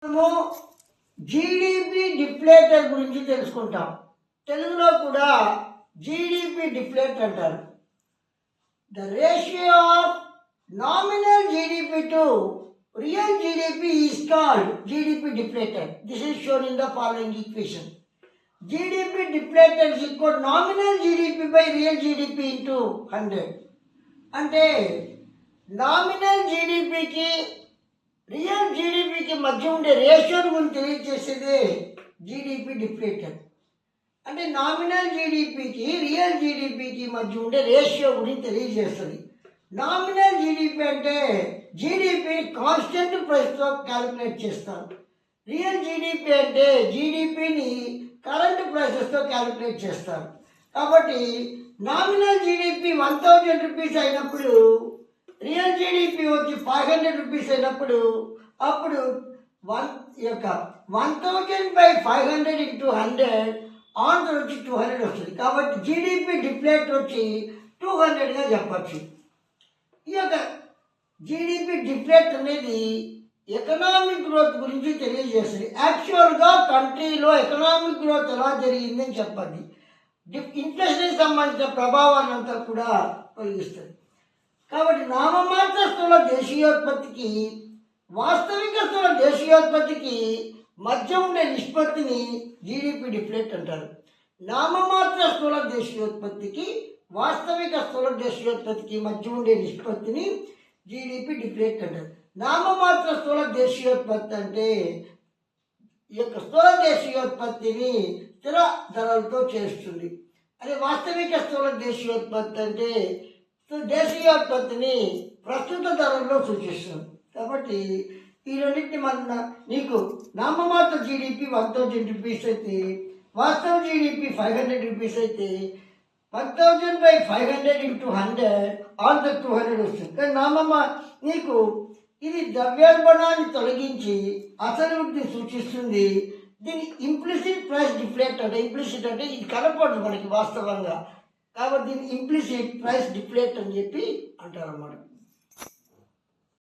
మనము GDP deflator గురించి తెలుసుకుంటాం. తెలుగులో కూడా జీడిపి డిఫ్లేట్ అంటారు. The ratio of nominal GDP to real GDP is called GDP deflator. This is shown in the following equation. GDP deflator is equal nominal GDP by real GDP into 100. అంటే nominal జీడిపికి real జీడిపికి మధ్య ఉండే రేషియోని గురించి తెలియజేసేదే GDP deflator. అంటే nominal జీడిపికి real జీడిపికి మధ్య ఉండే ratio గురించి తెలియజేస్తుంది. Nominal GDP అంటే జీడిపిని కాన్స్టెంట్ ప్రైస్తో క్యాలిక్యులేట్ చేస్తాం. రియల్ జీడిపి అంటే జీడిపిని కరెంట్ ప్రైసెస్తో క్యాలిక్యులేట్ చేస్తారు. కాబట్టి నామినల్ జీడిపి 1000 రూపీస్ అయినప్పుడు రియల్ జీడిపి వచ్చి 500 రూపీస్ అయినప్పుడు అప్పుడు 1000/500 ఇంటూ 100 ఆన్సర్ వచ్చి 200 వస్తుంది. కాబట్టి జీడిపి డిఫ్లేట్ వచ్చి 200గా చెప్పచ్చు. ఈ యొక్క జీడిపి డిఫ్లేట్ అనేది ఎకనామిక్ గ్రోత్ గురించి తెలియజేస్తుంది. యాక్చువల్గా కంట్రీలో ఎకనామిక్ గ్రోత్ ఎలా జరిగిందని చెప్పండి. ఇన్ఫ్లేషన్కి సంబంధించిన ప్రభావాన్ని అంతా కూడా తొలగిస్తుంది. కాబట్టి నామమాత్ర స్థూల దేశీయోత్పత్తికి వాస్తవిక స్థూల దేశీయోత్పత్తికి మధ్య ఉండే నిష్పత్తిని జీడిపి డిఫ్లేట్ అంటారు. నామమాత్ర స్థూల దేశీయోత్పత్తికి వాస్తవిక స్థూల దేశీయోత్పత్తికి మధ్య ఉండే నిష్పత్తిని జీడిపి డిఫ్లేట్ అంటారు. నామమాత్ర స్థూల దేశీయోత్పత్తి అంటే ఈ యొక్క స్థూల దేశీయోత్పత్తిని స్థిర ధరలతో చేస్తుంది. అదే వాస్తవిక స్థూల దేశీయోత్పత్తి అంటే దేశీయోత్పత్తిని ప్రస్తుత ధరల్లో సూచిస్తుంది. కాబట్టి ఈ రెండింటిని మన నీకు నామమాత్ర జీడిపి 1000 రూపీస్ అయితే వాస్తవ జీడిపి 500 రూపీస్ అయితే 1000/500 ఇంటూ 100 ఆన్సర్ 200 వస్తుంది. కానీ నీకు ఇది ద్రవ్యోల్బణాన్ని తొలగించి అసలు వృద్ధిని సూచిస్తుంది. దీని ఇంప్లిసిట్ ప్రైస్ డిఫ్లేట్ అంటే ఇంప్లిసిట్ అంటే ఇది కనపడదు మనకి వాస్తవంగా. కాబట్టి దీన్ని ఇంప్లిసిట్ ప్రైస్ డిఫ్లేట్ అని చెప్పి అంటారు అన్నమాట.